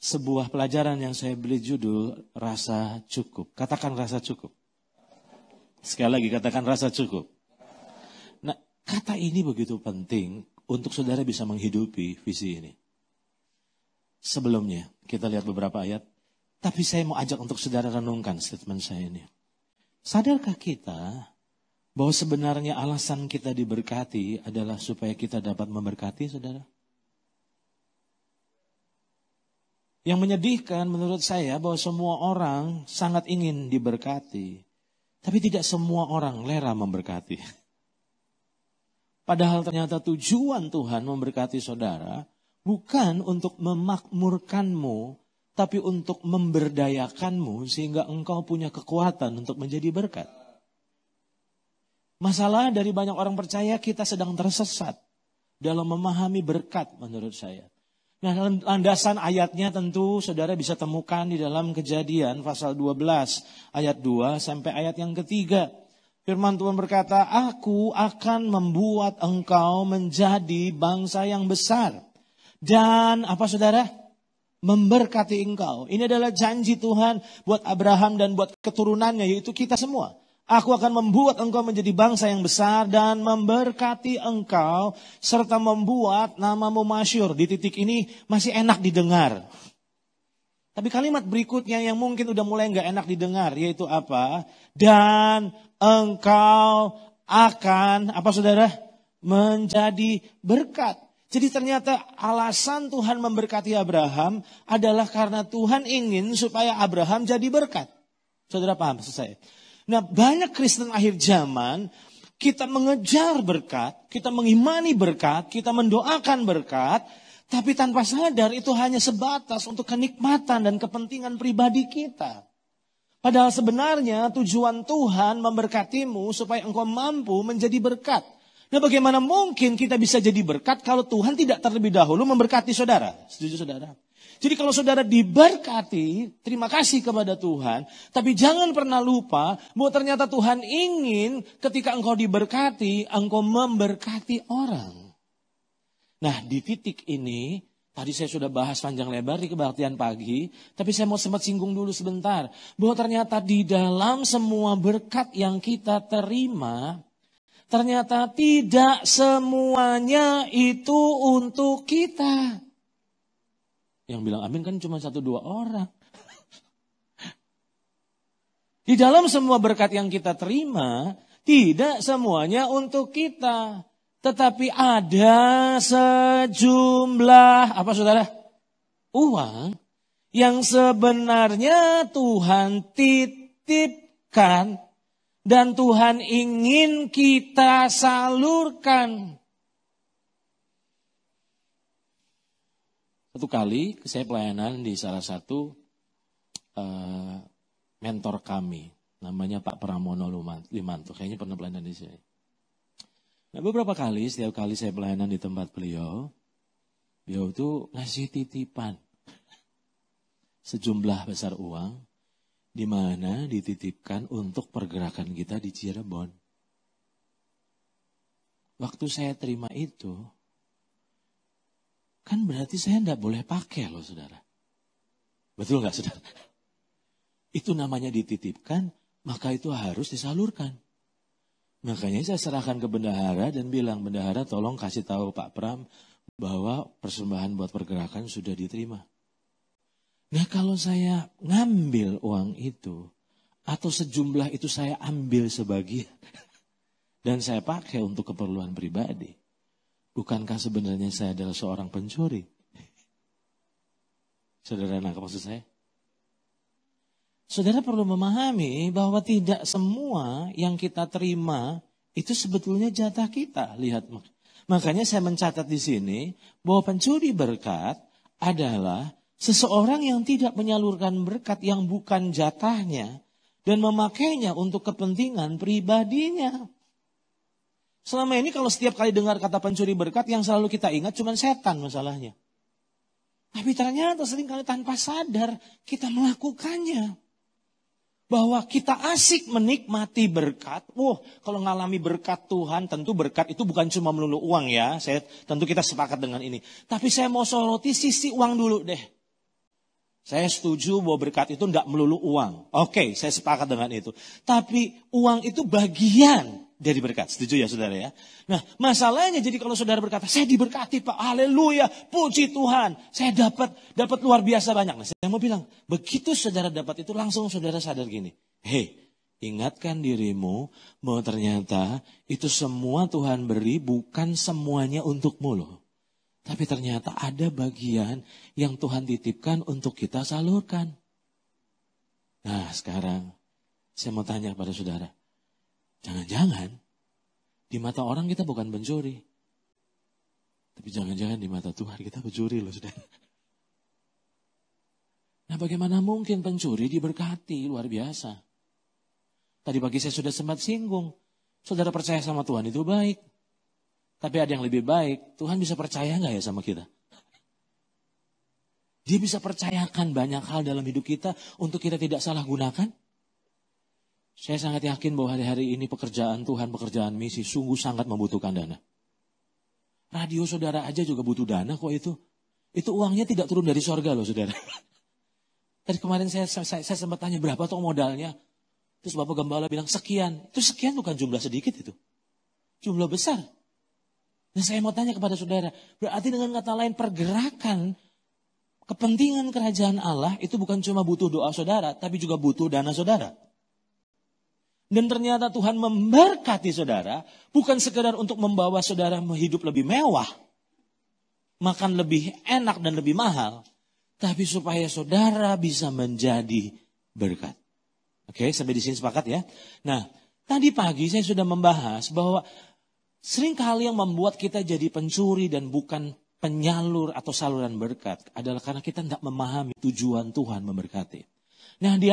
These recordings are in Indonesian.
sebuah pelajaran yang saya beri judul rasa cukup. Katakan rasa cukup. Sekali lagi katakan rasa cukup. Nah, kata ini begitu penting untuk saudara bisa menghidupi visi ini. Sebelumnya kita lihat beberapa ayat. Tapi saya mau ajak untuk saudara renungkan statement saya ini. Sadarkah kita bahwa sebenarnya alasan kita diberkati adalah supaya kita dapat memberkati saudara? Yang menyedihkan menurut saya bahwa semua orang sangat ingin diberkati. Tapi tidak semua orang rela memberkati. Padahal ternyata tujuan Tuhan memberkati saudara bukan untuk memakmurkanmu, tapi untuk memberdayakanmu sehingga engkau punya kekuatan untuk menjadi berkat. Masalah dari banyak orang percaya kita sedang tersesat dalam memahami berkat menurut saya. Nah, landasan ayatnya tentu saudara bisa temukan di dalam Kejadian pasal 12 ayat 2 sampai ayat yang ketiga. Firman Tuhan berkata, "Aku akan membuat engkau menjadi bangsa yang besar." Dan apa saudara? Memberkati engkau. Ini adalah janji Tuhan buat Abraham dan buat keturunannya, yaitu kita semua. Aku akan membuat engkau menjadi bangsa yang besar dan memberkati engkau serta membuat namamu masyhur. Di titik ini masih enak didengar. Tapi kalimat berikutnya yang mungkin udah mulai nggak enak didengar, yaitu apa? Dan engkau akan, apa saudara? Menjadi berkat. Jadi ternyata alasan Tuhan memberkati Abraham adalah karena Tuhan ingin supaya Abraham jadi berkat. Saudara paham maksud saya? Nah, banyak Kristen akhir zaman, kita mengejar berkat, kita mengimani berkat, kita mendoakan berkat, tapi tanpa sadar itu hanya sebatas untuk kenikmatan dan kepentingan pribadi kita. Padahal sebenarnya tujuan Tuhan memberkatimu supaya engkau mampu menjadi berkat. Nah, bagaimana mungkin kita bisa jadi berkat kalau Tuhan tidak terlebih dahulu memberkati saudara? Setuju saudara? Jadi kalau saudara diberkati, terima kasih kepada Tuhan. Tapi jangan pernah lupa bahwa ternyata Tuhan ingin ketika engkau diberkati, engkau memberkati orang. Nah, di titik ini, tadi saya sudah bahas panjang lebar di kebaktian pagi. Tapi saya mau sempat singgung dulu sebentar. Bahwa ternyata di dalam semua berkat yang kita terima, ternyata tidak semuanya itu untuk kita. Yang bilang amin kan cuma 1-2 orang. Di dalam semua berkat yang kita terima, tidak semuanya untuk kita. Tetapi ada sejumlah, apa saudara? Uang yang sebenarnya Tuhan titipkan dan Tuhan ingin kita salurkan. Satu kali saya pelayanan di salah satu mentor kami. Namanya Pak Pramono Limanto. Kayaknya pernah pelayanan di sini. Nah, beberapa kali, setiap kali saya pelayanan di tempat beliau itu ngasih titipan. Sejumlah besar uang. Di mana dititipkan untuk pergerakan kita di Cirebon. Waktu saya terima itu, kan berarti saya tidak boleh pakai loh saudara. Betul nggak saudara? Itu namanya dititipkan, maka itu harus disalurkan. Makanya saya serahkan ke bendahara dan bilang, bendahara tolong kasih tahu Pak Pram bahwa persembahan buat pergerakan sudah diterima. Nah, kalau saya ngambil uang itu, atau sejumlah itu saya ambil sebagian, dan saya pakai untuk keperluan pribadi, bukankah sebenarnya saya adalah seorang pencuri? Saudara nangkap maksud saya? Saudara perlu memahami bahwa tidak semua yang kita terima itu sebetulnya jatah kita. Lihat, makanya saya mencatat di sini bahwa pencuri berkat adalah seseorang yang tidak menyalurkan berkat yang bukan jatahnya dan memakainya untuk kepentingan pribadinya. Selama ini kalau setiap kali dengar kata pencuri berkat yang selalu kita ingat cuma setan masalahnya. Tapi ternyata seringkali tanpa sadar kita melakukannya. Bahwa kita asik menikmati berkat. Kalau ngalami berkat Tuhan, tentu berkat itu bukan cuma melulu uang ya. Tentu kita sepakat dengan ini. Tapi saya mau soroti sisi uang dulu deh. Saya setuju bahwa berkat itu tidak melulu uang. Oke, saya sepakat dengan itu. Tapi uang itu bagian dari berkat. Setuju ya saudara ya? Nah masalahnya jadi kalau saudara berkata, saya diberkati Pak, haleluya, puji Tuhan. Saya dapat luar biasa banyak. Nah saya mau bilang, begitu saudara dapat itu langsung saudara sadar gini. Hei, ingatkan dirimu bahwa ternyata itu semua Tuhan beri bukan semuanya untukmu loh. Tapi ternyata ada bagian yang Tuhan titipkan untuk kita salurkan. Nah sekarang saya mau tanya pada saudara. Jangan-jangan di mata orang kita bukan pencuri. Tapi jangan-jangan di mata Tuhan kita pencuri loh saudara. Nah bagaimana mungkin pencuri diberkati luar biasa. Tadi pagi saya sudah sempat singgung. Saudara percaya sama Tuhan itu baik. Tapi ada yang lebih baik, Tuhan bisa percaya nggak ya sama kita? Dia bisa percayakan banyak hal dalam hidup kita untuk kita tidak salah gunakan. Saya sangat yakin bahwa hari-hari ini pekerjaan Tuhan, pekerjaan misi sungguh sangat membutuhkan dana. Radio saudara aja juga butuh dana kok itu. Itu uangnya tidak turun dari sorga loh saudara. Tadi kemarin saya sempat tanya berapa tuh modalnya. Terus Bapak Gembala bilang sekian. Itu sekian bukan jumlah sedikit itu. Jumlah besar. Nah saya mau tanya kepada saudara, berarti dengan kata lain pergerakan kepentingan kerajaan Allah itu bukan cuma butuh doa saudara, tapi juga butuh dana saudara. Dan ternyata Tuhan memberkati saudara bukan sekedar untuk membawa saudara hidup lebih mewah, makan lebih enak dan lebih mahal, tapi supaya saudara bisa menjadi berkat. Oke, sampai di sini sepakat ya. Nah, tadi pagi saya sudah membahas bahwa seringkali yang membuat kita jadi pencuri dan bukan penyalur atau saluran berkat adalah karena kita tidak memahami tujuan Tuhan memberkati. Nah di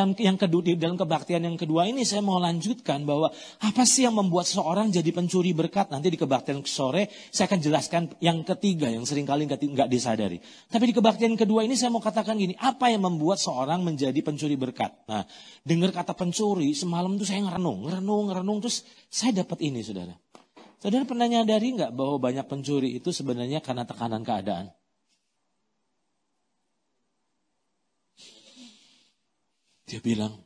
dalam kebaktian yang kedua ini saya mau lanjutkan bahwa apa sih yang membuat seorang jadi pencuri berkat. Nanti di kebaktian sore saya akan jelaskan yang ketiga yang seringkali nggak disadari. Tapi di kebaktian kedua ini saya mau katakan gini, apa yang membuat seorang menjadi pencuri berkat. Nah dengar kata pencuri semalam tuh saya ngerenung terus saya dapat ini saudara. Saudara pernah nyadari nggak bahwa banyak pencuri itu sebenarnya karena tekanan keadaan? Dia bilang,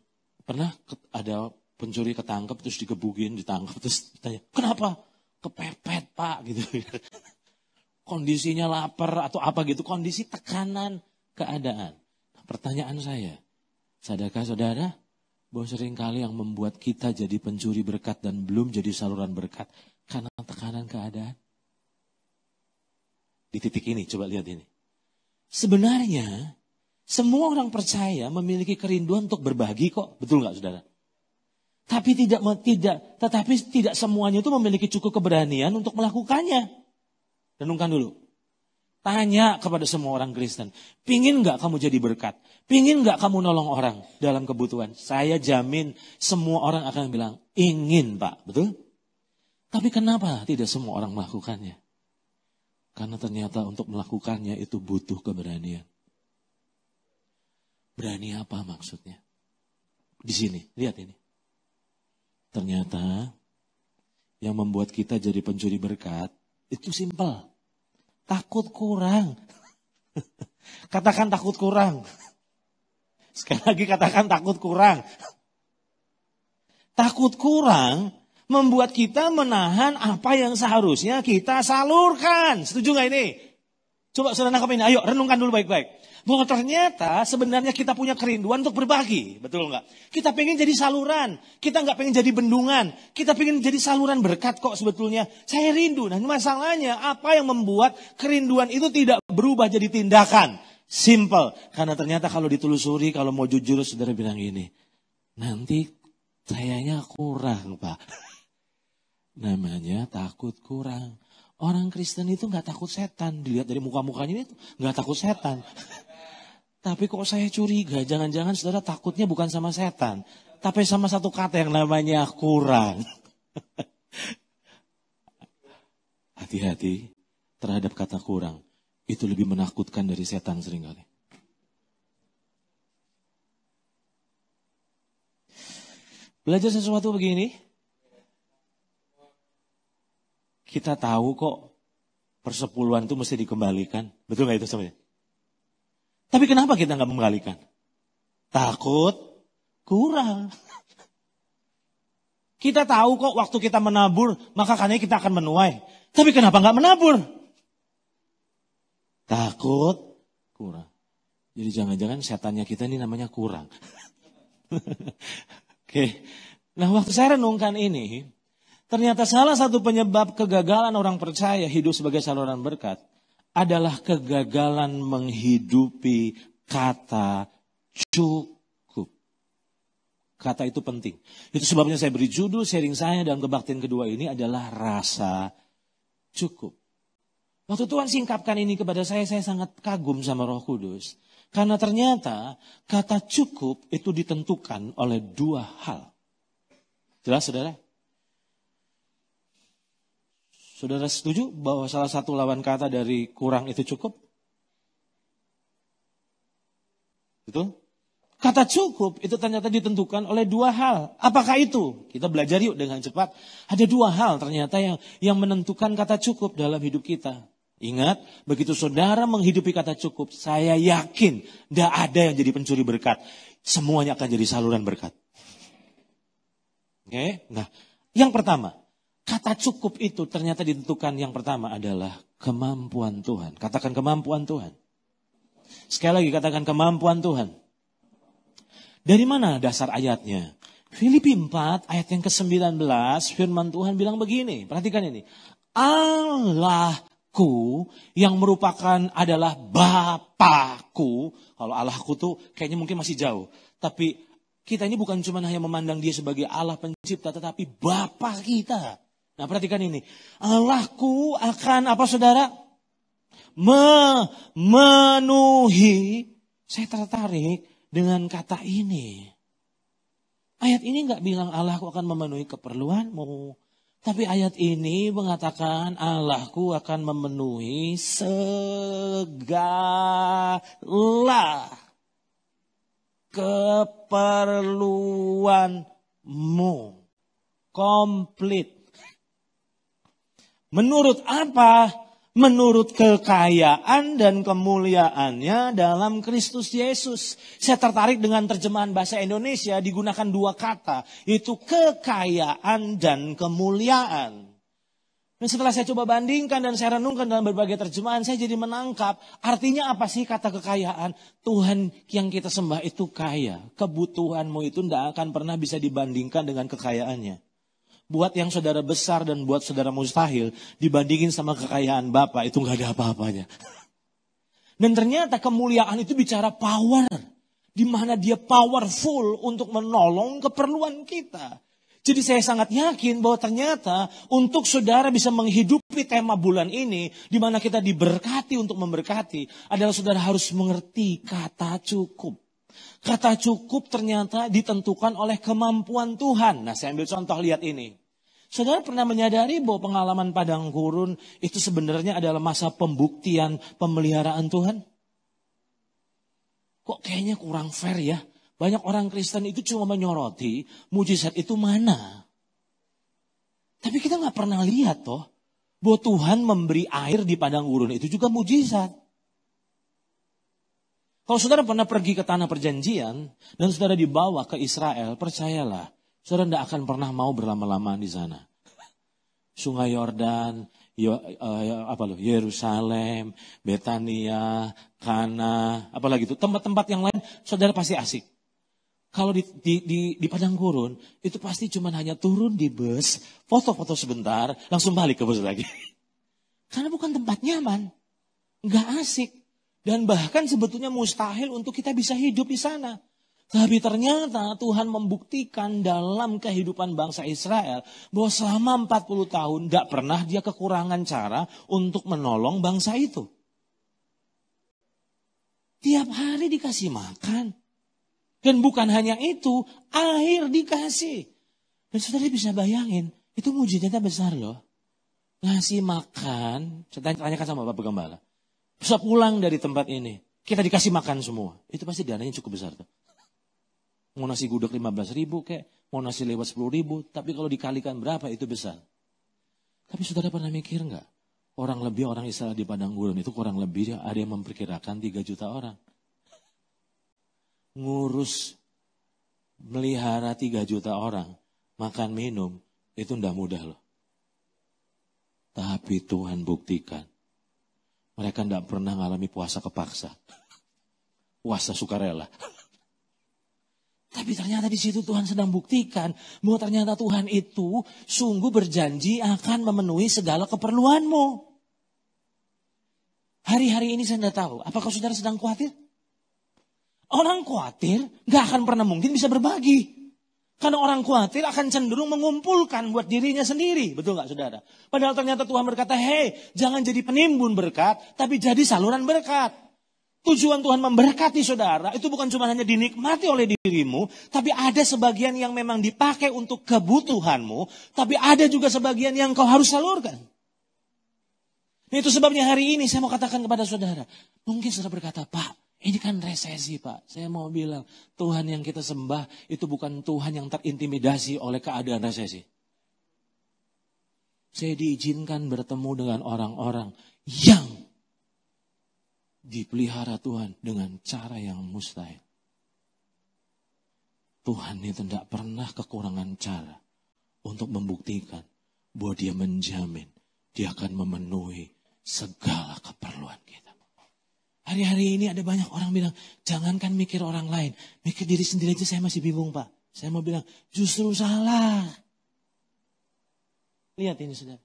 pernah ada pencuri ketangkep terus digebukin, ditangkap terus ditanya, kenapa? Kepepet Pak gitu. Kondisinya lapar atau apa gitu, kondisi tekanan keadaan. Nah, pertanyaan saya, sadarkah saudara bahwa seringkali yang membuat kita jadi pencuri berkat dan belum jadi saluran berkat karena tekanan keadaan? Di titik ini, coba lihat ini. Sebenarnya, semua orang percaya memiliki kerinduan untuk berbagi kok. Betul nggak saudara? Tapi tidak semuanya itu memiliki cukup keberanian untuk melakukannya. Renungkan dulu. Tanya kepada semua orang Kristen. Pingin nggak kamu jadi berkat? Pingin nggak kamu nolong orang dalam kebutuhan? Saya jamin semua orang akan bilang, ingin Pak. Betul? Tapi kenapa tidak semua orang melakukannya? Karena ternyata untuk melakukannya itu butuh keberanian. Berani apa maksudnya? Di sini, lihat ini. Ternyata yang membuat kita jadi pencuri berkat itu simpel. Takut kurang. Katakan takut kurang. Sekali lagi katakan takut kurang. Takut kurang membuat kita menahan apa yang seharusnya kita salurkan. Setuju gak ini? Coba saudara nangkap ini. Ayo renungkan dulu baik-baik. Bahwa ternyata sebenarnya kita punya kerinduan untuk berbagi. Betul gak? Kita pengen jadi saluran. Kita gak pengen jadi bendungan. Kita pengen jadi saluran berkat kok sebetulnya. Saya rindu. Nah masalahnya apa yang membuat kerinduan itu tidak berubah jadi tindakan? Simple. Karena ternyata kalau ditelusuri, kalau mau jujur saudara bilang gini. Nanti sayanya kurang Pak. Namanya takut kurang. Orang Kristen itu gak takut setan. Dilihat dari muka-mukanya itu gak takut setan. Tapi kok saya curiga, jangan-jangan saudara takutnya bukan sama setan. Tapi sama satu kata yang namanya kurang. Hati-hati terhadap kata kurang. Itu lebih menakutkan dari setan seringkali. Belajar sesuatu begini. Kita tahu kok persepuluhan itu mesti dikembalikan. Betul gak itu sebenarnya? Tapi kenapa kita nggak menggalikan? Takut kurang. Kita tahu kok waktu kita menabur, maka karena kita akan menuai. Tapi kenapa nggak menabur? Takut kurang. Jadi jangan-jangan setannya kita ini namanya kurang. Oke. Nah, waktu saya renungkan ini, ternyata salah satu penyebab kegagalan orang percaya hidup sebagai saluran berkat adalah kegagalan menghidupi kata cukup. Kata itu penting. Itu sebabnya saya beri judul sharing saya dalam kebaktian kedua ini adalah rasa cukup. Waktu Tuhan singkapkan ini kepada saya sangat kagum sama Roh Kudus. Karena ternyata kata cukup itu ditentukan oleh dua hal. Jelas, saudara? Saudara setuju bahwa salah satu lawan kata dari kurang itu cukup? Betul? Kata cukup itu ternyata ditentukan oleh dua hal. Apakah itu? Kita belajar yuk dengan cepat. Ada dua hal ternyata yang menentukan kata cukup dalam hidup kita. Ingat, begitu saudara menghidupi kata cukup, saya yakin tidak ada yang jadi pencuri berkat. Semuanya akan jadi saluran berkat. Oke? Nah, yang pertama, kata cukup itu ternyata ditentukan yang pertama adalah kemampuan Tuhan. Katakan kemampuan Tuhan. Sekali lagi katakan kemampuan Tuhan. Dari mana dasar ayatnya? Filipi 4 ayat yang ke-19 firman Tuhan bilang begini. Perhatikan ini. Allahku yang merupakan adalah Bapakku. Kalau Allahku tuh kayaknya mungkin masih jauh. Tapi kita ini bukan cuma hanya memandang dia sebagai Allah pencipta, tetapi Bapa kita. Nah, perhatikan ini. Allahku akan apa, saudara? Memenuhi. Saya tertarik dengan kata ini. Ayat ini nggak bilang Allahku akan memenuhi keperluanmu. Tapi ayat ini mengatakan Allahku akan memenuhi segala keperluanmu. Komplit. Menurut apa? Menurut kekayaan dan kemuliaannya dalam Kristus Yesus. Saya tertarik dengan terjemahan bahasa Indonesia digunakan dua kata. Yaitu kekayaan dan kemuliaan. Dan setelah saya coba bandingkan dan saya renungkan dalam berbagai terjemahan, saya jadi menangkap artinya apa sih kata kekayaan. Tuhan yang kita sembah itu kaya. Kebutuhanmu itu tidak akan pernah bisa dibandingkan dengan kekayaannya. Buat yang saudara besar dan buat saudara mustahil, dibandingin sama kekayaan Bapa itu gak ada apa-apanya. Dan ternyata kemuliaan itu bicara power. Di mana dia powerful untuk menolong keperluan kita. Jadi saya sangat yakin bahwa ternyata untuk saudara bisa menghidupi tema bulan ini, di mana kita diberkati untuk memberkati, adalah saudara harus mengerti kata cukup. Kata cukup ternyata ditentukan oleh kemampuan Tuhan. Nah, saya ambil contoh, lihat ini. Saudara pernah menyadari bahwa pengalaman padang gurun itu sebenarnya adalah masa pembuktian pemeliharaan Tuhan? Kok kayaknya kurang fair ya? Banyak orang Kristen itu cuma menyoroti mujizat itu mana. Tapi kita gak pernah lihat toh bahwa Tuhan memberi air di padang gurun itu juga mujizat. Kalau saudara pernah pergi ke tanah perjanjian dan saudara dibawa ke Israel, percayalah, saudara tidak akan pernah mau berlama-lama di sana. Sungai Yordan, Yerusalem, Betania, Kana, apalagi itu tempat-tempat yang lain, saudara pasti asik. Kalau di padang gurun, itu pasti cuma hanya turun di bus, foto-foto sebentar, langsung balik ke bus lagi. Karena bukan tempat nyaman, nggak asik. Dan bahkan sebetulnya mustahil untuk kita bisa hidup di sana. Tapi ternyata Tuhan membuktikan dalam kehidupan bangsa Israel bahwa selama 40 tahun tidak pernah dia kekurangan cara untuk menolong bangsa itu. Tiap hari dikasih makan. Dan bukan hanya itu, air dikasih. Dan saudara bisa bayangin, itu mujizatnya besar loh. Ngasih makan, saya tanyakan sama Bapak Gembala. Bisa pulang dari tempat ini, kita dikasih makan semua. Itu pasti dananya cukup besar tuh. Mau nasi gudeg 15.000 kayak, mau nasi lewat 10.000, tapi kalau dikalikan berapa itu besar. Tapi saudara pernah mikir nggak? Orang Israel di padang gurun itu kurang lebih ada yang memperkirakan 3 juta orang. ngurus melihara 3 juta orang, makan minum, itu tidak mudah loh. Tapi Tuhan buktikan, mereka tidak pernah mengalami puasa kepaksa. Puasa sukarela. Tapi ternyata di situ Tuhan sedang buktikan bahwa ternyata Tuhan itu sungguh berjanji akan memenuhi segala keperluanmu. Hari-hari ini saya tidak tahu, apakah saudara sedang khawatir? Orang khawatir gak akan pernah mungkin bisa berbagi. Karena orang khawatir akan cenderung mengumpulkan buat dirinya sendiri. Betul gak saudara? Padahal ternyata Tuhan berkata, hei jangan jadi penimbun berkat, tapi jadi saluran berkat. Tujuan Tuhan memberkati saudara itu bukan cuma hanya dinikmati oleh dirimu, tapi ada sebagian yang memang dipakai untuk kebutuhanmu, tapi ada juga sebagian yang kau harus salurkan. Nah, itu sebabnya hari ini saya mau katakan kepada saudara, mungkin saudara berkata, Pak, ini kan resesi Pak. Saya mau bilang, Tuhan yang kita sembah itu bukan Tuhan yang terintimidasi oleh keadaan resesi. Saya diizinkan bertemu dengan orang-orang yang dipelihara Tuhan dengan cara yang mustahil. Tuhan itu tidak pernah kekurangan cara untuk membuktikan bahwa dia menjamin dia akan memenuhi segala keperluan kita. Hari-hari ini ada banyak orang bilang, jangankan mikir orang lain, mikir diri sendiri aja saya masih bingung Pak. Saya mau bilang, justru salah. Lihat ini saudara.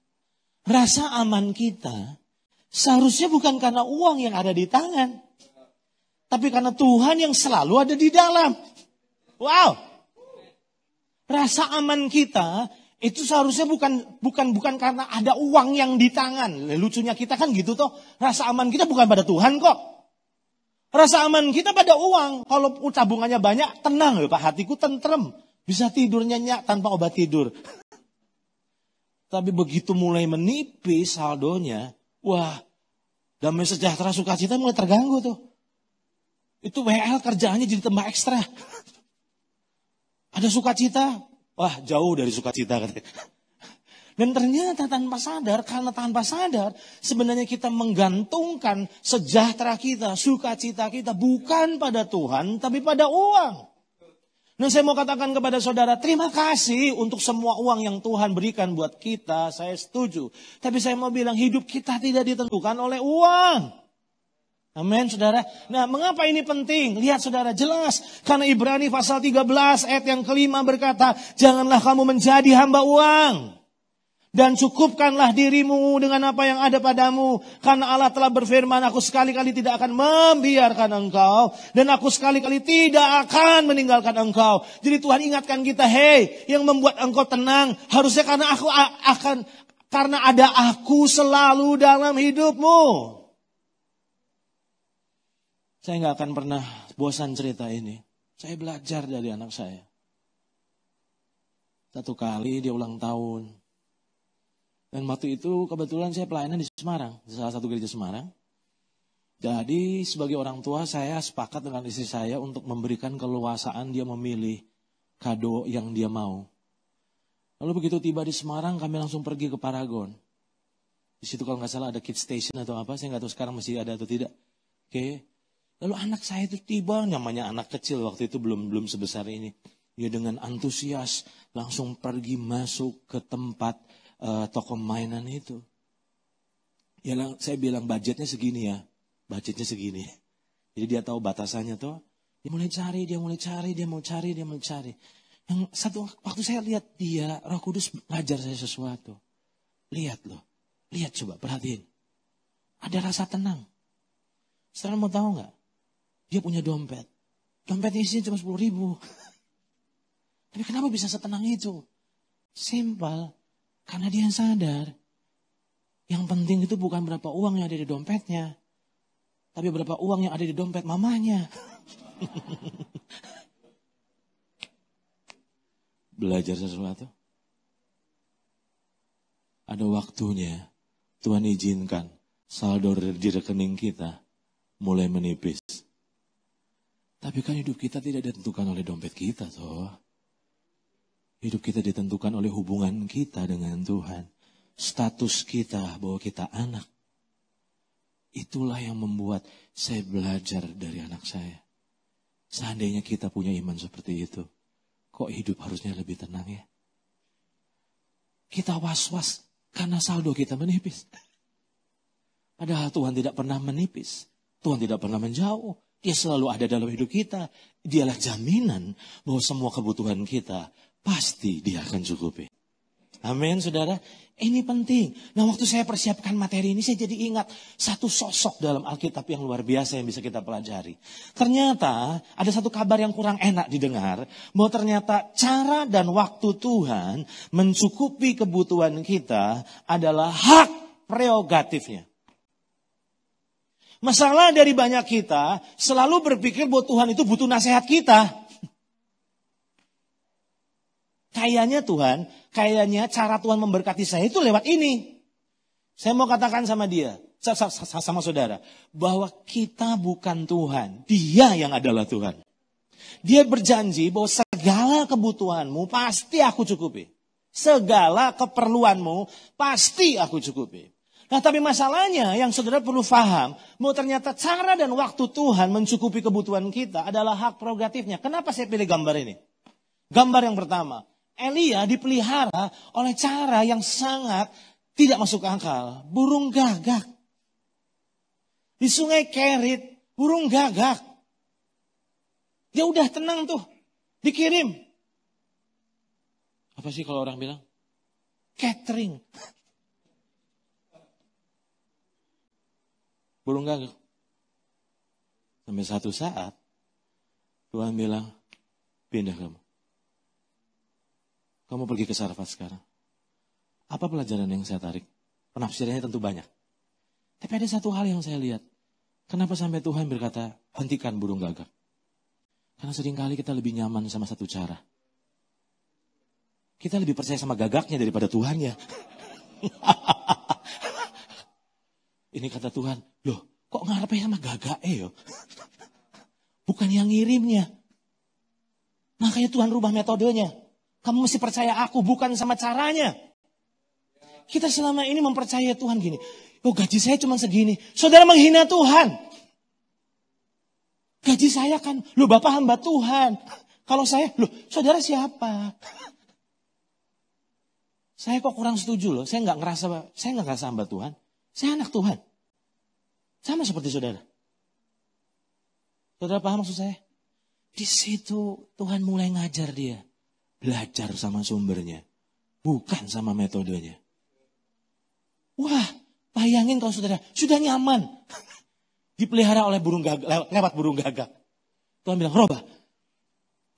Rasa aman kita seharusnya bukan karena uang yang ada di tangan. Tapi karena Tuhan yang selalu ada di dalam. Wow. Rasa aman kita itu seharusnya bukan karena ada uang yang di tangan. Lucunya kita kan gitu toh. Rasa aman kita bukan pada Tuhan kok. Rasa aman kita pada uang. Kalau tabungannya banyak, tenang loh Pak. Hatiku tentrem. Bisa tidur nyenyak tanpa obat tidur. Tapi begitu mulai menipis saldonya, wah, damai sejahtera sukacita mulai terganggu tuh. Itu WL kerjaannya jadi tambah ekstra. Ada sukacita, wah jauh dari sukacita katanya. Dan ternyata tanpa sadar, karena tanpa sadar, sebenarnya kita menggantungkan sejahtera kita, sukacita kita bukan pada Tuhan, tapi pada uang. Nah saya mau katakan kepada saudara, terima kasih untuk semua uang yang Tuhan berikan buat kita, saya setuju. Tapi saya mau bilang hidup kita tidak ditentukan oleh uang. Amin saudara. Nah mengapa ini penting? Lihat saudara jelas. Karena Ibrani pasal 13 ayat yang kelima berkata, janganlah kamu menjadi hamba uang. Dan cukupkanlah dirimu dengan apa yang ada padamu. Karena Allah telah berfirman, aku sekali-kali tidak akan membiarkan engkau. Dan aku sekali-kali tidak akan meninggalkan engkau. Jadi Tuhan ingatkan kita, hei yang membuat engkau tenang. Harusnya karena ada aku selalu dalam hidupmu. Saya gak akan pernah bosan cerita ini. Saya belajar dari anak saya. Satu kali dia ulang tahun. Dan waktu itu kebetulan saya pelayanan di Semarang, di salah satu gereja Semarang. Jadi sebagai orang tua saya sepakat dengan istri saya untuk memberikan keleluasaan dia memilih kado yang dia mau. Lalu begitu tiba di Semarang kami langsung pergi ke Paragon. Di situ kalau nggak salah ada kids station atau apa, saya nggak tahu sekarang masih ada atau tidak. Oke. Lalu anak saya itu tiba, namanya anak kecil waktu itu belum sebesar ini. Dia dengan antusias langsung pergi masuk ke tempat toko mainan itu. Ya saya bilang budgetnya segini ya. Budgetnya segini. Jadi dia tahu batasannya tuh. Dia mulai cari. Yang satu waktu saya lihat dia, Roh Kudus ngajar saya sesuatu. Lihat loh. Lihat coba, perhatiin. Ada rasa tenang. Saudara mau tahu gak? Dia punya dompet. Dompetnya isinya cuma 10.000. Tapi kenapa bisa setenang itu? Simpel. Karena dia sadar, yang penting itu bukan berapa uang yang ada di dompetnya, tapi berapa uang yang ada di dompet mamanya. Belajar sesuatu. Ada waktunya Tuhan izinkan saldo di rekening kita mulai menipis. Tapi kan hidup kita tidak ditentukan oleh dompet kita toh. Hidup kita ditentukan oleh hubungan kita dengan Tuhan. Status kita bahwa kita anak. Itulah yang membuat saya belajar dari anak saya. Seandainya kita punya iman seperti itu, kok hidup harusnya lebih tenang ya? Kita was-was karena saldo kita menipis. Padahal Tuhan tidak pernah menipis. Tuhan tidak pernah menjauh. Dia selalu ada dalam hidup kita. Dialah jaminan bahwa semua kebutuhan kita pasti Dia akan cukupi. Amin, saudara. Ini penting. Nah, waktu saya persiapkan materi ini, saya jadi ingat satu sosok dalam Alkitab yang luar biasa yang bisa kita pelajari. Ternyata ada satu kabar yang kurang enak didengar, bahwa ternyata cara dan waktu Tuhan mencukupi kebutuhan kita adalah hak prerogatifnya. Masalah dari banyak kita selalu berpikir bahwa Tuhan itu butuh nasihat kita. Kayaknya cara Tuhan memberkati saya itu lewat ini. Saya mau katakan sama dia, sama saudara, bahwa kita bukan Tuhan, Dia yang adalah Tuhan. Dia berjanji bahwa segala kebutuhanmu pasti aku cukupi. Segala keperluanmu pasti aku cukupi. Nah, tapi masalahnya yang saudara perlu paham, bahwa ternyata cara dan waktu Tuhan mencukupi kebutuhan kita adalah hak prerogatifnya. Kenapa saya pilih gambar ini? Gambar yang pertama. Elia dipelihara oleh cara yang sangat tidak masuk akal. Burung gagak. Di sungai Kerit, burung gagak. Dia udah tenang tuh, dikirim. Apa sih kalau orang bilang? Catering. Burung gagak. Sampai satu saat, Tuhan bilang, pindah kamu. Kamu pergi ke Sarfat sekarang. Apa pelajaran yang saya tarik? Penafsirannya tentu banyak. Tapi ada satu hal yang saya lihat. Kenapa sampai Tuhan berkata, hentikan burung gagak? Karena seringkali kita lebih nyaman sama satu cara. Kita lebih percaya sama gagaknya daripada Tuhannya. Ini kata Tuhan, loh kok ngarepnya sama gagaknya yo? Bukan yang ngirimnya. Makanya Tuhan rubah metodenya. Kamu mesti percaya aku, bukan sama caranya. Kita selama ini mempercayai Tuhan gini. Oh, gaji saya cuma segini. Saudara menghina Tuhan. Gaji saya kan, loh Bapak hamba Tuhan. Kalau saya, loh saudara siapa? Saya kok kurang setuju loh. Saya nggak ngerasa hamba Tuhan. Saya anak Tuhan. Sama seperti saudara. Saudara paham maksud saya? Di situ Tuhan mulai ngajar dia. Belajar sama sumbernya. Bukan sama metodenya. Wah, bayangin kalau saudara sudah nyaman. Dipelihara oleh burung gagak, lewat burung gagak. Tuhan bilang, Roba,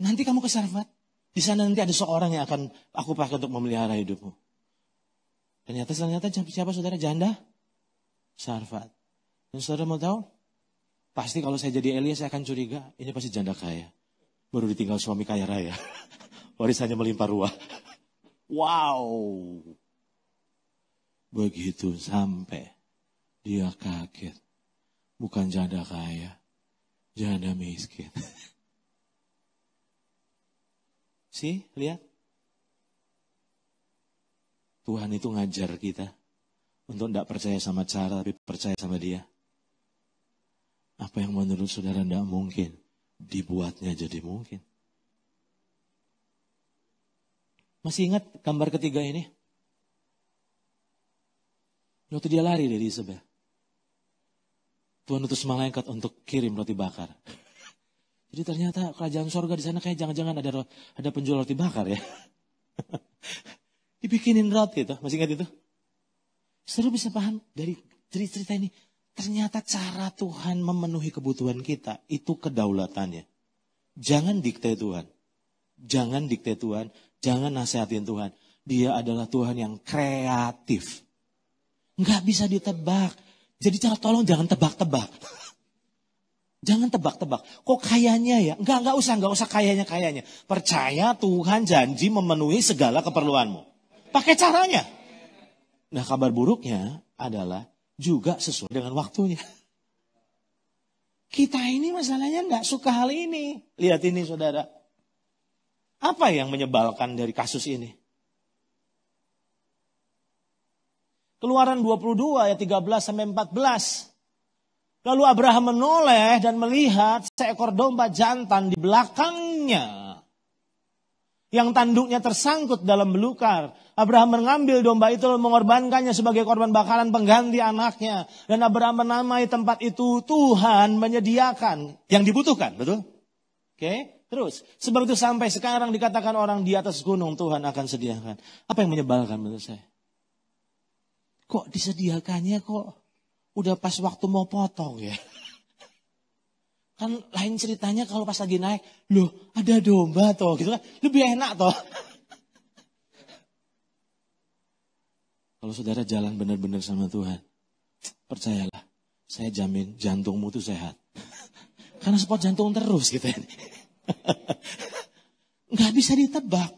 nanti kamu ke Sarfat. Di sana nanti ada seorang yang akan aku pakai untuk memelihara hidupmu. Ternyata siapa saudara? Janda Sarfat. Dan saudara mau tahu? Pasti kalau saya jadi Elia saya akan curiga. Ini pasti janda kaya. Baru ditinggal suami kaya raya. Warisannya melimpah ruah. Wow. Begitu sampai dia kaget. Bukan janda kaya. Janda miskin. Sih, lihat. Tuhan itu ngajar kita. Untuk tidak percaya sama cara, tapi percaya sama Dia. Apa yang menurut saudara tidak mungkin, dibuatnya jadi mungkin. Masih ingat gambar ketiga ini? Waktu dia lari dari Isabel. Tuhan utus malaikat untuk kirim roti bakar. Jadi ternyata kerajaan sorga di sana kayak jangan-jangan ada penjual roti bakar ya. Dibikinin roti itu, masih ingat itu? Saudara bisa paham dari cerita ini. Ternyata cara Tuhan memenuhi kebutuhan kita itu kedaulatannya. Jangan dikte Tuhan. Jangan dikte Tuhan. Jangan nasihatin Tuhan. Dia adalah Tuhan yang kreatif. Nggak bisa ditebak. Jadi tolong jangan tebak-tebak. Jangan tebak-tebak. Kok kayaknya ya? Nggak usah kayaknya. Percaya Tuhan janji memenuhi segala keperluanmu. Pakai caranya. Nah, kabar buruknya adalah juga sesuai dengan waktunya. Kita ini masalahnya nggak suka hal ini. Lihat ini saudara. Apa yang menyebalkan dari kasus ini? Keluaran 22 ayat 13 sampai 14. Lalu Abraham menoleh dan melihat seekor domba jantan di belakangnya, yang tanduknya tersangkut dalam belukar. Abraham mengambil domba itu dan mengorbankannya sebagai korban bakaran pengganti anaknya. Dan Abraham menamai tempat itu Tuhan menyediakan yang dibutuhkan. Betul? Oke, terus. Sebab itu sampai sekarang dikatakan orang di atas gunung Tuhan akan sediakan. Apa yang menyebalkan menurut saya? Kok disediakannya kok udah pas waktu mau potong ya? Kan lain ceritanya kalau pas lagi naik, loh ada domba toh gitu kan, lebih enak toh. Kalau saudara jalan benar-benar sama Tuhan, percayalah, saya jamin jantungmu tuh sehat. Karena spot jantung terus gitu ya. Nggak bisa ditebak.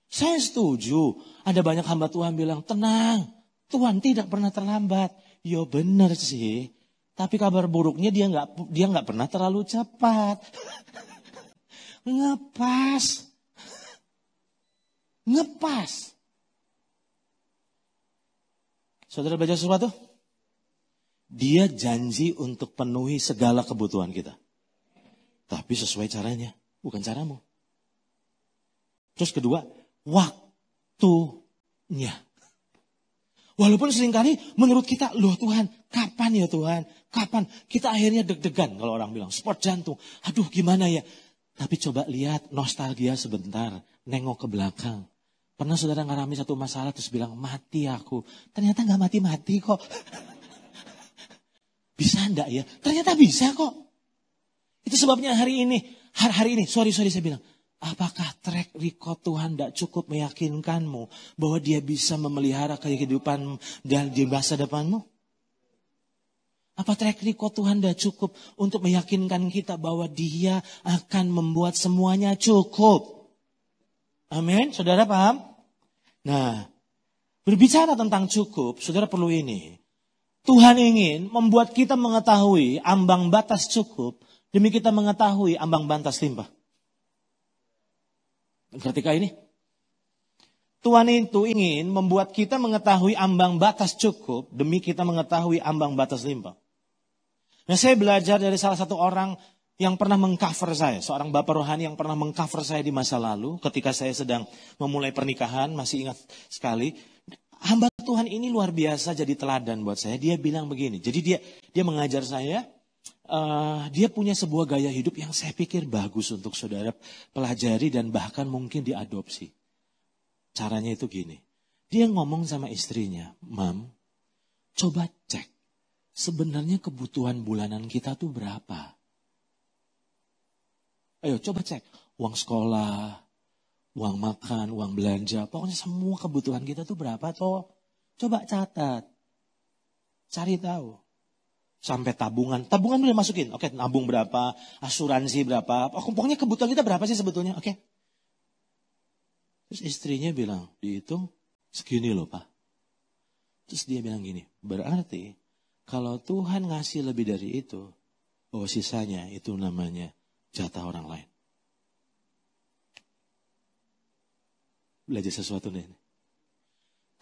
Saya setuju, ada banyak hamba Tuhan bilang, tenang, Tuhan tidak pernah terlambat. Ya benar sih. Tapi kabar buruknya dia nggak pernah terlalu cepat. Ngepas. Saudara baca sesuatu? Dia janji untuk penuhi segala kebutuhan kita. Tapi sesuai caranya, bukan caramu. Terus kedua, waktunya. Walaupun seringkali menurut kita, loh Tuhan, kapan ya Tuhan? Kapan? Kita akhirnya deg-degan kalau orang bilang, sport jantung. Aduh gimana ya? Tapi coba lihat nostalgia sebentar, nengok ke belakang. Pernah saudara ngalami satu masalah terus bilang, mati aku. Ternyata gak mati-mati kok. Bisa enggak ya? Ternyata bisa kok. Itu sebabnya hari ini, sorry saya bilang, apakah track record Tuhan tidak cukup meyakinkanmu bahwa dia bisa memelihara kehidupan di masa depanmu? Apa track record Tuhan tidak cukup untuk meyakinkan kita bahwa dia akan membuat semuanya cukup? Amin, saudara paham? Nah, berbicara tentang cukup, saudara perlu ini. Tuhan ingin membuat kita mengetahui ambang batas cukup demi kita mengetahui ambang batas limpah. Ketika ini, Tuhan itu ingin membuat kita mengetahui ambang batas cukup demi kita mengetahui ambang batas limpah. Nah, saya belajar dari salah satu orang yang pernah mengcover saya, seorang bapak rohani yang pernah mengcover saya di masa lalu ketika saya sedang memulai pernikahan, masih ingat sekali. Hamba Tuhan ini luar biasa jadi teladan buat saya. Dia bilang begini, jadi dia mengajar saya. Dia punya sebuah gaya hidup yang saya pikir bagus untuk saudara pelajari dan bahkan mungkin diadopsi. Caranya itu gini. Dia ngomong sama istrinya, Mam, coba cek. Sebenarnya kebutuhan bulanan kita tuh berapa? Ayo coba cek. Uang sekolah, uang makan, uang belanja. Pokoknya semua kebutuhan kita tuh berapa toh? Coba catat. Cari tahu. Sampai tabungan udah masukin. Oke, nabung berapa, asuransi berapa. Pokoknya kebutuhan kita berapa sih sebetulnya. Oke. Terus istrinya bilang, dihitung segini loh Pak. Terus dia bilang gini, berarti kalau Tuhan ngasih lebih dari itu, bahwa sisanya itu namanya jatah orang lain. Belajar sesuatu nih.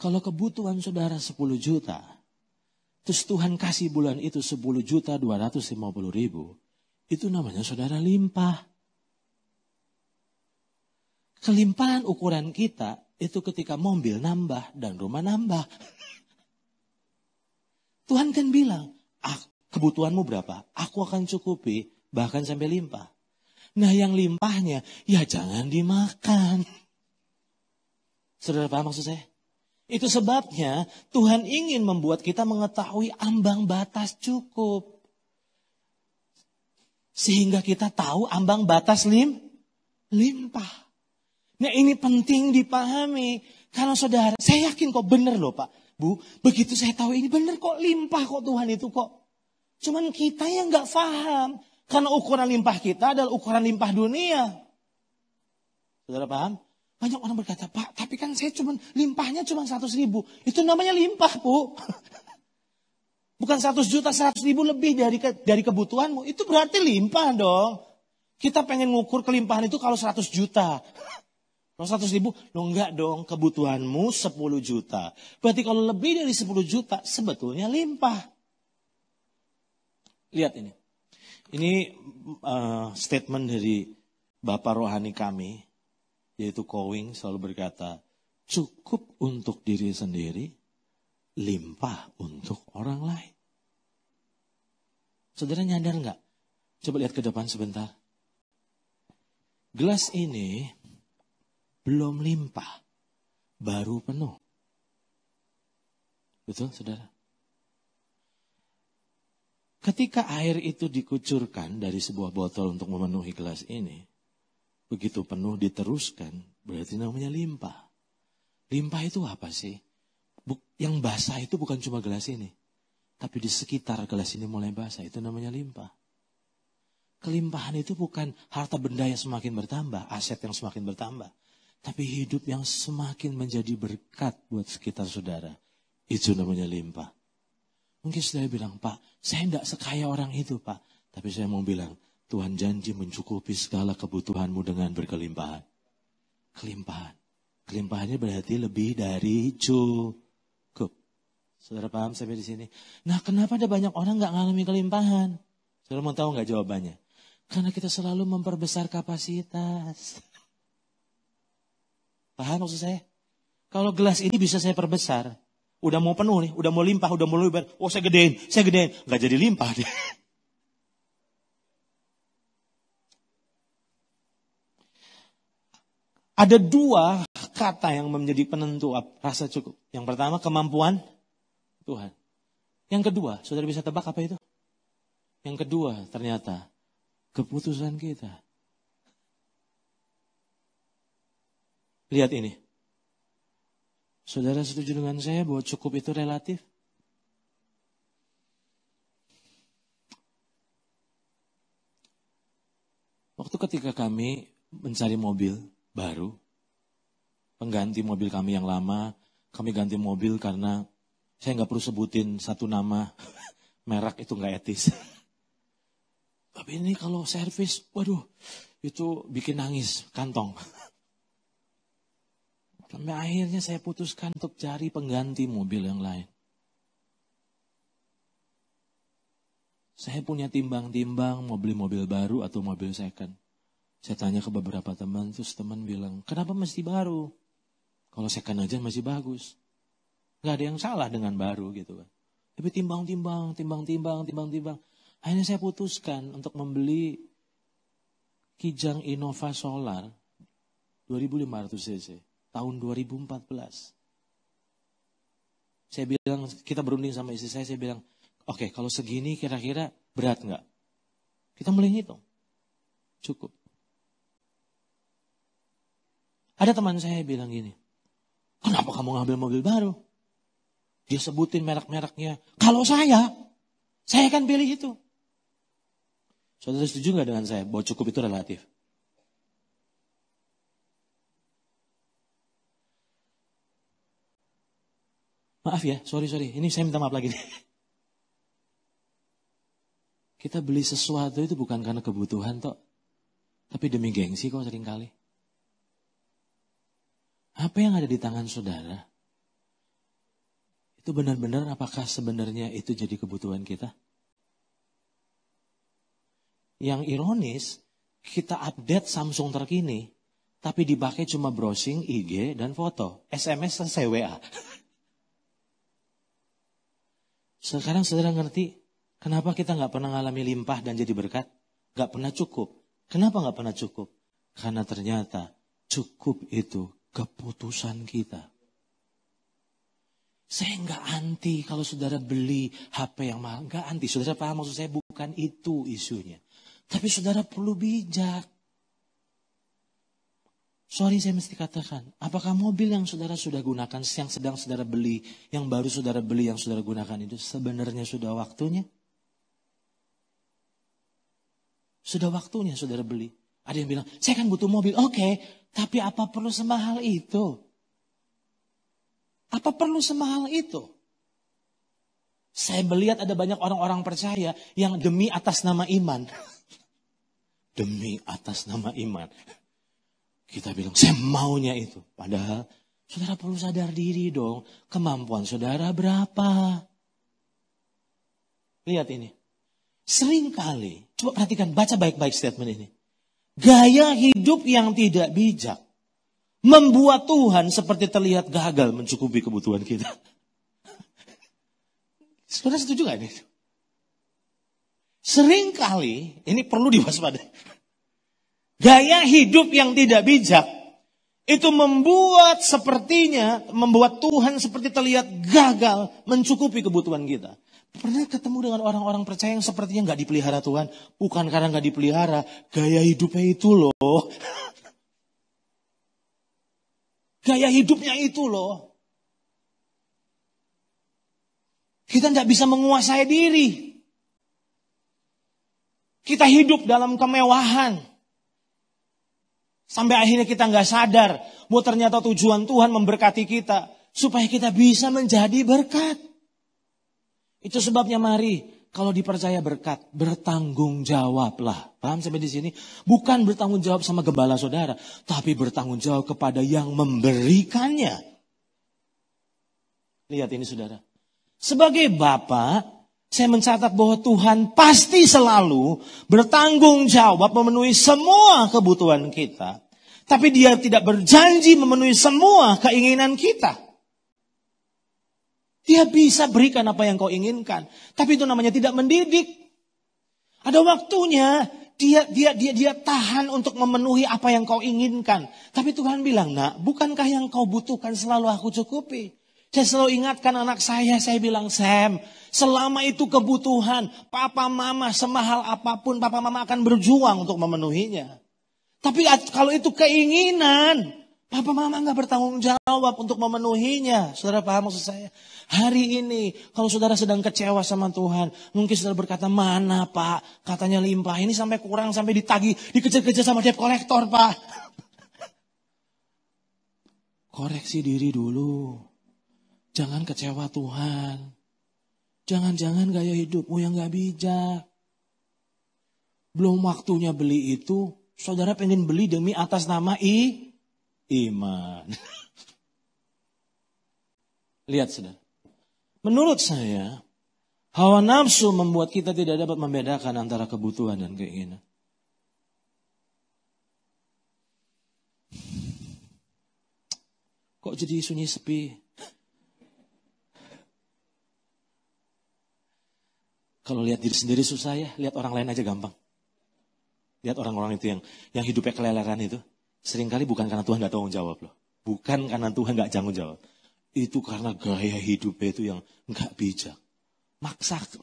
Kalau kebutuhan saudara 10 juta, terus Tuhan kasih bulan itu 10.250.000, itu namanya saudara limpah. Kelimpahan ukuran kita itu ketika mobil nambah dan rumah nambah. Tuhan kan bilang, kebutuhanmu berapa? Aku akan cukupi, bahkan sampai limpah. Nah yang limpahnya, ya jangan dimakan. Saudara paham maksud saya? Itu sebabnya Tuhan ingin membuat kita mengetahui ambang batas cukup. Sehingga kita tahu ambang batas limpah. Nah ini penting dipahami. Karena saudara, saya yakin kok benar loh Pak. Bu, begitu saya tahu ini benar kok limpah kok Tuhan itu kok. Cuman kita yang gak paham. Karena ukuran limpah kita adalah ukuran limpah dunia. Saudara paham? Banyak orang berkata, Pak, tapi kan saya limpahnya cuma 100.000. Itu namanya limpah, Bu. Bukan 100 juta, 100.000 lebih dari kebutuhanmu. Itu berarti limpah dong. Kita pengen ngukur kelimpahan itu kalau 100 juta. Kalau 100.000, lo enggak dong, kebutuhanmu 10 juta. Berarti kalau lebih dari 10 juta, sebetulnya limpah. Lihat ini. Ini statement dari Bapak rohani kami, yaitu Kowing, selalu berkata, cukup untuk diri sendiri, limpah untuk orang lain. Saudara nyadar nggak? Coba lihat ke depan sebentar. Gelas ini belum limpah, baru penuh. Betul, saudara? Ketika air itu dikucurkan dari sebuah botol untuk memenuhi gelas ini, begitu penuh diteruskan, berarti namanya limpah. Limpah itu apa sih? Yang basah itu bukan cuma gelas ini, tapi di sekitar gelas ini mulai basah, itu namanya limpah. Kelimpahan itu bukan harta benda yang semakin bertambah, aset yang semakin bertambah, tapi hidup yang semakin menjadi berkat buat sekitar saudara. Itu namanya limpah. Mungkin saudara bilang, Pak, saya tidak sekaya orang itu, Pak. Tapi saya mau bilang, Tuhan janji mencukupi segala kebutuhanmu dengan berkelimpahan. Kelimpahan. Kelimpahannya berarti lebih dari cukup. Saudara paham sampai di sini? Nah, kenapa ada banyak orang nggak ngalami kelimpahan? Saudara mau tahu nggak jawabannya? Karena kita selalu memperbesar kapasitas. Paham maksud saya? Kalau gelas ini bisa saya perbesar. Udah mau penuh nih, udah mau limpah, udah mau lebar. Oh saya gedein. Nggak jadi limpah deh. Ada dua kata yang menjadi penentu rasa cukup. Yang pertama kemampuan Tuhan. Yang kedua, saudara bisa tebak apa itu? Yang kedua ternyata keputusan kita. Lihat ini. Saudara setuju dengan saya bahwa cukup itu relatif? Waktu ketika kami mencari mobil baru, pengganti mobil kami yang lama, kami ganti mobil karena saya nggak perlu sebutin satu nama, merek itu nggak etis. Tapi ini kalau servis, waduh, itu bikin nangis kantong. Sampai akhirnya saya putuskan untuk cari pengganti mobil yang lain. Saya punya timbang-timbang mau beli mobil baru atau mobil second. Saya tanya ke beberapa teman, terus teman bilang, kenapa mesti baru? Kalau second aja masih bagus. Gak ada yang salah dengan baru gitu kan. Tapi timbang-timbang. Akhirnya saya putuskan untuk membeli Kijang Innova Solar 2500 cc. Tahun 2014. Saya bilang, kita berunding sama istri saya bilang, oke, kalau segini kira-kira berat nggak? Kita mulai ngitung. Cukup. Ada teman saya bilang gini, kenapa kamu ngambil mobil baru? Dia sebutin merek-mereknya. Kalau saya akan pilih itu. Saudara setuju nggak dengan saya bahwa cukup itu relatif? Maaf ya, sorry. Ini saya minta maaf lagi nih. Kita beli sesuatu itu bukan karena kebutuhan toh. Tapi demi gengsi kok seringkali. Apa yang ada di tangan saudara? Itu benar-benar apakah sebenarnya itu jadi kebutuhan kita? Yang ironis, kita update Samsung terkini. Tapi dipakai cuma browsing, IG, dan foto. SMS selesai WA. Sekarang saudara ngerti kenapa kita gak pernah ngalami limpah dan jadi berkat? Gak pernah cukup. Kenapa gak pernah cukup? Karena ternyata cukup itu keputusan kita. Saya gak anti kalau saudara beli HP yang mahal. Gak anti. Saudara paham maksud saya bukan itu isunya. Tapi saudara perlu bijak. Sorry saya mesti katakan, apakah mobil yang saudara sudah gunakan, yang sedang saudara beli, yang baru saudara beli, yang saudara gunakan itu sebenarnya sudah waktunya? Sudah waktunya saudara beli. Ada yang bilang, saya kan butuh mobil. Oke, tapi apa perlu semahal itu? Apa perlu semahal itu? Saya melihat ada banyak orang-orang percaya yang demi atas nama iman. Demi atas nama iman. Kita bilang, saya maunya itu. Padahal, saudara perlu sadar diri dong. Kemampuan saudara berapa? Lihat ini. Seringkali, coba perhatikan, baca baik-baik statement ini. Gaya hidup yang tidak bijak membuat Tuhan seperti terlihat gagal mencukupi kebutuhan kita. Saudara setuju gak ini? Seringkali, ini perlu diwaspadai. Gaya hidup yang tidak bijak itu membuat Tuhan seperti terlihat gagal mencukupi kebutuhan kita. Pernah ketemu dengan orang-orang percaya yang sepertinya gak dipelihara Tuhan? Bukan karena gak dipelihara, gaya hidupnya itu loh. Gaya hidupnya itu loh. Kita gak bisa menguasai diri. Kita hidup dalam kemewahan. Sampai akhirnya kita gak sadar bahwa ternyata tujuan Tuhan memberkati kita. Supaya kita bisa menjadi berkat. Itu sebabnya mari kalau dipercaya berkat, bertanggung jawablah. Paham sampai di sini? Bukan bertanggung jawab sama gembala saudara, tapi bertanggung jawab kepada yang memberikannya. Lihat ini saudara. Sebagai Bapa, saya mencatat bahwa Tuhan pasti selalu bertanggung jawab memenuhi semua kebutuhan kita. Tapi Dia tidak berjanji memenuhi semua keinginan kita. Dia bisa berikan apa yang kau inginkan. Tapi itu namanya tidak mendidik. Ada waktunya dia tahan untuk memenuhi apa yang kau inginkan. Tapi Tuhan bilang, nak, bukankah yang kau butuhkan selalu aku cukupi? Saya selalu ingatkan anak saya bilang, Sam, selama itu kebutuhan, papa mama semahal apapun, papa mama akan berjuang untuk memenuhinya. Tapi kalau itu keinginan, papa mama gak bertanggung jawab untuk memenuhinya. Saudara paham maksud saya? Hari ini kalau saudara sedang kecewa sama Tuhan, mungkin saudara berkata, mana Pak? Katanya limpah, ini sampai kurang, sampai ditagih, dikejar-kejar sama debt collector Pak. Koreksi diri dulu. Jangan kecewa Tuhan. Jangan-jangan gaya hidupmu yang gak bijak. Belum waktunya beli itu, saudara pengen beli demi atas nama iman. Lihat saudara. Menurut saya, hawa nafsu membuat kita tidak dapat membedakan antara kebutuhan dan keinginan. Kok jadi sunyi sepi? Kalau lihat diri sendiri susah ya, lihat orang lain aja gampang. Lihat orang-orang itu yang hidupnya keleleran itu. Seringkali bukan karena Tuhan gak tanggung jawab loh. Bukan karena Tuhan gak tanggung jawab. Itu karena gaya hidupnya itu yang gak bijak.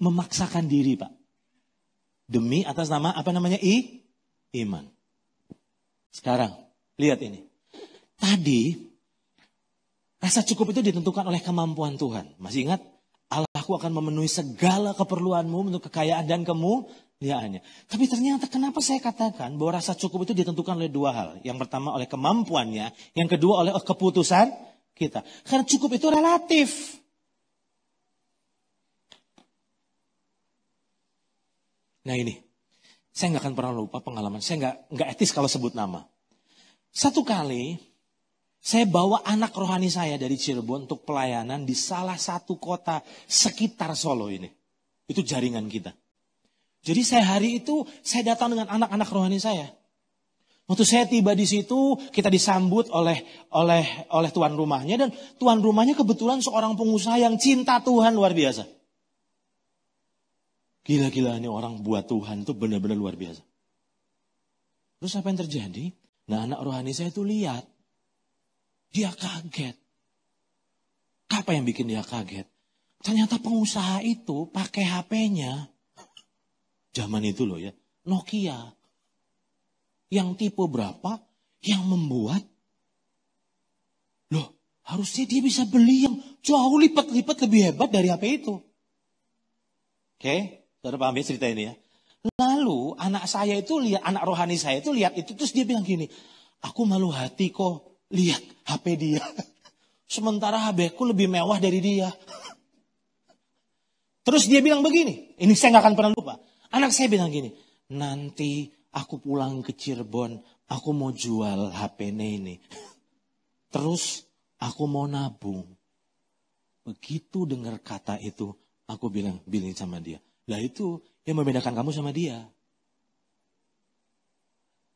Memaksakan diri Pak. Demi atas nama apa namanya? Iman. Sekarang, lihat ini. Tadi, rasa cukup itu ditentukan oleh kemampuan Tuhan. Masih ingat? Allahku akan memenuhi segala keperluanmu untuk kekayaan dan kemuliaannya. Tapi ternyata kenapa saya katakan bahwa rasa cukup itu ditentukan oleh dua hal. Yang pertama oleh kemampuannya. Yang kedua oleh keputusan kita. Karena cukup itu relatif. Nah ini, saya nggak akan pernah lupa pengalaman. Saya nggak etis kalau sebut nama. Satu kali, saya bawa anak rohani saya dari Cirebon untuk pelayanan di salah satu kota sekitar Solo ini. Itu jaringan kita. Jadi hari itu saya datang dengan anak-anak rohani saya. Waktu saya tiba di situ, kita disambut oleh tuan rumahnya. Dan tuan rumahnya kebetulan seorang pengusaha yang cinta Tuhan luar biasa. Gila-gila ini orang buat Tuhan itu benar-benar luar biasa. Terus apa yang terjadi? Nah anak rohani saya itu lihat. Dia kaget. Apa yang bikin dia kaget? Ternyata pengusaha itu pakai HP-nya. Zaman itu loh ya, Nokia. Yang tipe berapa? Yang membuat. Loh, harusnya dia bisa beli yang jauh lipat-lipat lebih hebat dari HP itu. Oke, saudara paham ya cerita ini ya. Lalu anak saya itu lihat, anak rohani saya itu lihat itu. Terus dia bilang gini, aku malu hati kok lihat HP dia. Sementara HP ku lebih mewah dari dia. Terus dia bilang begini, ini saya gak akan pernah lupa. Anak saya bilang gini, nanti aku pulang ke Cirebon, aku mau jual HP ini. Terus aku mau nabung. Begitu dengar kata itu, aku bilang sama dia. Lah itu yang membedakan kamu sama dia.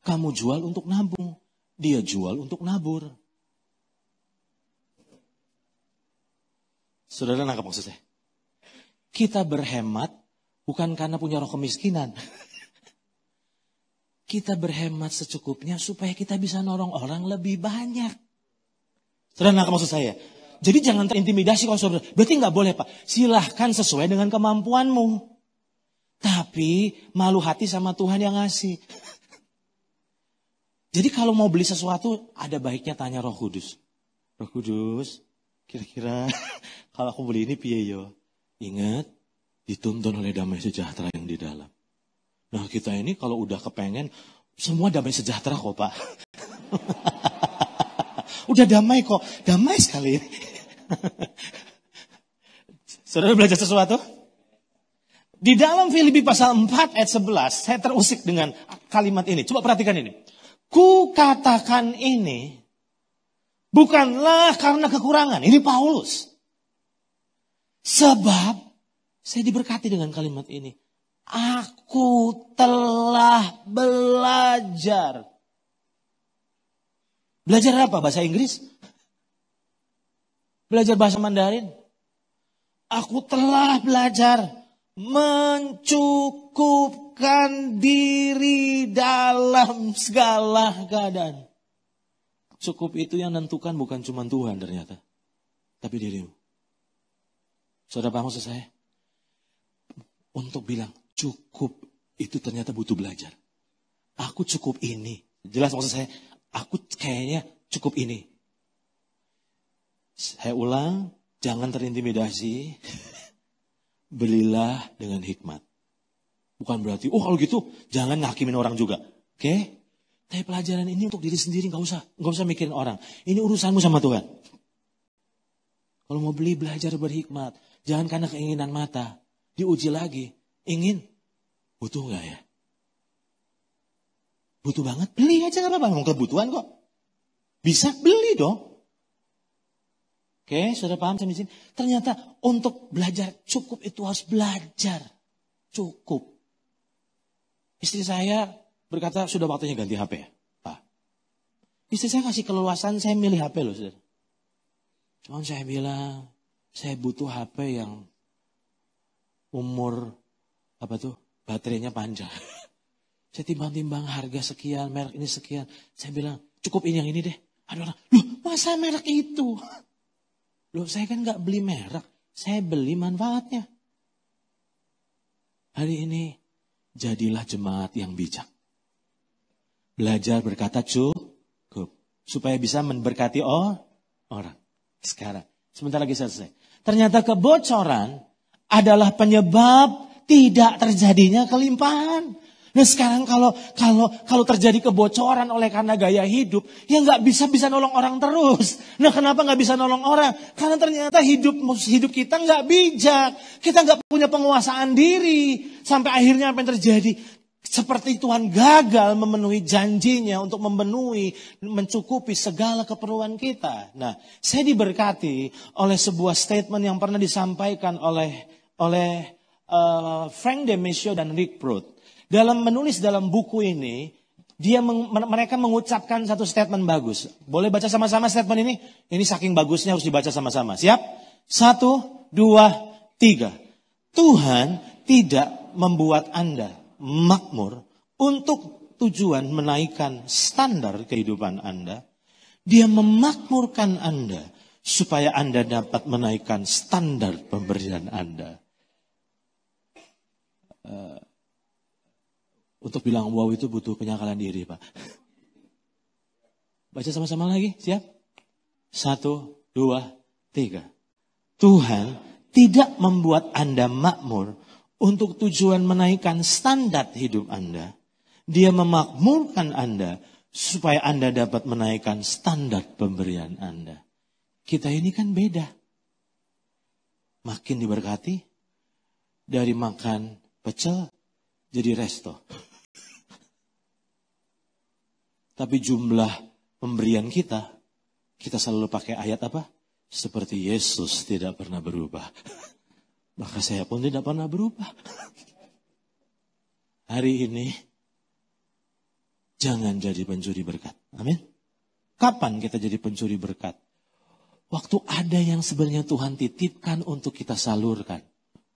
Kamu jual untuk nabung, dia jual untuk nabur. Saudara nangkap maksud saya? Kita berhemat bukan karena punya roh kemiskinan. Kita berhemat secukupnya supaya kita bisa nolong orang lebih banyak. Saudara nangkap maksud saya? Jadi jangan terintimidasi kalau saudara. Berarti nggak boleh Pak. Silahkan sesuai dengan kemampuanmu. Tapi malu hati sama Tuhan yang ngasih. Jadi kalau mau beli sesuatu, ada baiknya tanya Roh Kudus. Roh Kudus, kira-kira kalau aku beli ini piye yo? Ingat, dituntun oleh damai sejahtera yang di dalam. Nah kita ini kalau udah kepengen, semua damai sejahtera kok Pak. Udah damai kok, damai sekali. Saudara belajar sesuatu? Di dalam Filipi pasal 4 ayat 11, saya terusik dengan kalimat ini. Coba perhatikan ini. Ku katakan ini bukanlah karena kekurangan. Ini Paulus. Sebab saya diberkati dengan kalimat ini. Aku telah belajar. Belajar apa? Bahasa Inggris? Belajar bahasa Mandarin? Aku telah belajar mencukupkan diri dalam segala keadaan. Cukup itu yang menentukan bukan cuma Tuhan ternyata, tapi dirimu. Saudara paham maksud saya? Untuk bilang cukup itu ternyata butuh belajar. Aku cukup ini. Jelas maksud saya? Aku kayaknya cukup ini. Saya ulang, jangan terintimidasi. Belilah dengan hikmat. Bukan berarti, kalau gitu jangan ngakimin orang juga. Oke? Tapi pelajaran ini untuk diri sendiri, nggak usah mikirin orang. Ini urusanmu sama Tuhan. Kalau mau beli, belajar berhikmat. Jangan karena keinginan mata. Diuji lagi. Ingin, butuh nggak ya? Butuh banget, beli aja nggak apa-apa. Mau kebutuhan kok. Bisa beli dong. Oke, sudah paham sampai sini? Ternyata untuk belajar cukup itu harus belajar. Cukup. Istri saya berkata sudah waktunya ganti HP ya, Pak. Istri saya kasih keluasan, saya milih HP loh, saudara. Cuman saya bilang, saya butuh HP yang umur, baterainya panjang. Saya timbang-timbang harga sekian, merek ini sekian. Saya bilang, cukup ini yang ini deh. Ada orang, loh masa merek itu? Loh saya kan gak beli merek, saya beli manfaatnya. Hari ini jadilah jemaat yang bijak. Belajar berkata cukup. Supaya bisa memberkati orang. Sekarang, sebentar lagi selesai. Ternyata kebocoran adalah penyebab tidak terjadinya kelimpahan. Nah sekarang kalau terjadi kebocoran oleh karena gaya hidup, ya nggak bisa nolong orang terus. Nah kenapa nggak bisa nolong orang? Karena ternyata hidup kita nggak bijak, kita nggak punya penguasaan diri. Sampai akhirnya apa yang terjadi? Seperti Tuhan gagal memenuhi janjinya untuk mencukupi segala keperluan kita. Nah saya diberkati oleh sebuah statement yang pernah disampaikan oleh Frank Demisio dan Rick Pruitt. Dalam menulis dalam buku ini, mereka mengucapkan satu statement bagus. Boleh baca sama-sama statement ini? Ini saking bagusnya harus dibaca sama-sama. Siap? 1, 2, 3. Tuhan tidak membuat Anda makmur untuk tujuan menaikkan standar kehidupan Anda. Dia memakmurkan Anda supaya Anda dapat menaikkan standar pemberian Anda. Untuk bilang wow itu butuh penyakalan diri, Pak. Baca sama-sama lagi, siap? 1, 2, 3. Tuhan tidak membuat Anda makmur untuk tujuan menaikkan standar hidup Anda. Dia memakmurkan Anda supaya Anda dapat menaikkan standar pemberian Anda. Kita ini kan beda. Makin diberkati, dari makan pecel jadi resto. Tapi jumlah pemberian kita selalu pakai ayat apa? Seperti Yesus tidak pernah berubah. Maka saya pun tidak pernah berubah. hari ini jangan jadi pencuri berkat. Amin. Kapan kita jadi pencuri berkat? Waktu ada yang sebenarnya Tuhan titipkan untuk kita salurkan,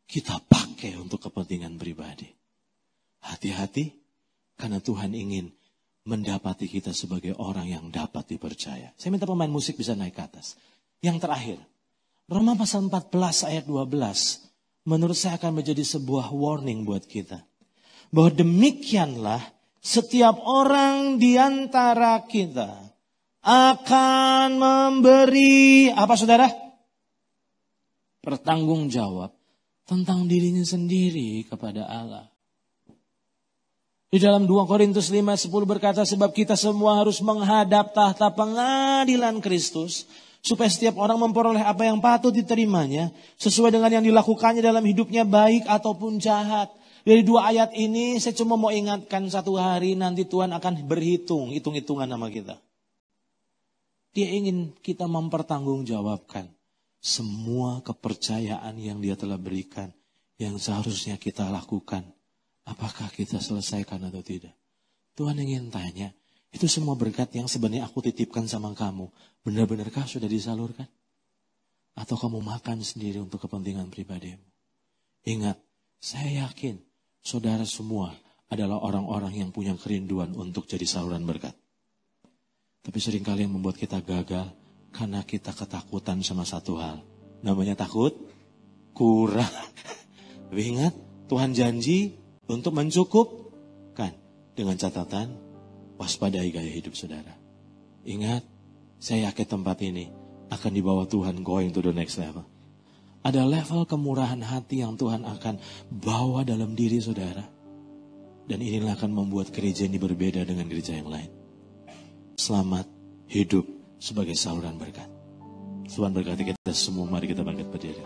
kita pakai untuk kepentingan pribadi. Hati-hati, karena Tuhan ingin mendapati kita sebagai orang yang dapat dipercaya. Saya minta pemain musik bisa naik ke atas. Yang terakhir, Roma pasal 14 ayat 12, menurut saya akan menjadi sebuah warning buat kita. Bahwa demikianlah setiap orang di antara kita akan memberi, apa saudara? Bertanggung jawab tentang dirinya sendiri kepada Allah. Di dalam 2 Korintus 5:10 berkata, sebab kita semua harus menghadap tahta pengadilan Kristus, supaya setiap orang memperoleh apa yang patut diterimanya, sesuai dengan yang dilakukannya dalam hidupnya baik ataupun jahat. Dari 2 ayat ini saya cuma mau ingatkan, satu hari nanti Tuhan akan hitung-hitungan sama kita. Dia ingin kita mempertanggungjawabkan semua kepercayaan yang dia telah berikan, yang seharusnya kita lakukan. Apakah kita selesaikan atau tidak? Tuhan ingin tanya, itu semua berkat yang sebenarnya aku titipkan sama kamu, benar-benarkah sudah disalurkan? Atau kamu makan sendiri untuk kepentingan pribadimu? Ingat, saya yakin saudara semua adalah orang-orang yang punya kerinduan untuk jadi saluran berkat. Tapi seringkali yang membuat kita gagal, karena kita ketakutan sama satu hal. Namanya takut kurang. Tapi ingat, Tuhan janji untuk mencukupkan, dengan catatan waspadai gaya hidup saudara. Ingat, saya yakin tempat ini akan dibawa Tuhan going to the next level. Ada level kemurahan hati yang Tuhan akan bawa dalam diri saudara. Dan inilah akan membuat gereja ini berbeda dengan gereja yang lain. Selamat hidup sebagai saluran berkat. Tuhan berkati kita semua, mari kita bangkit berdiri.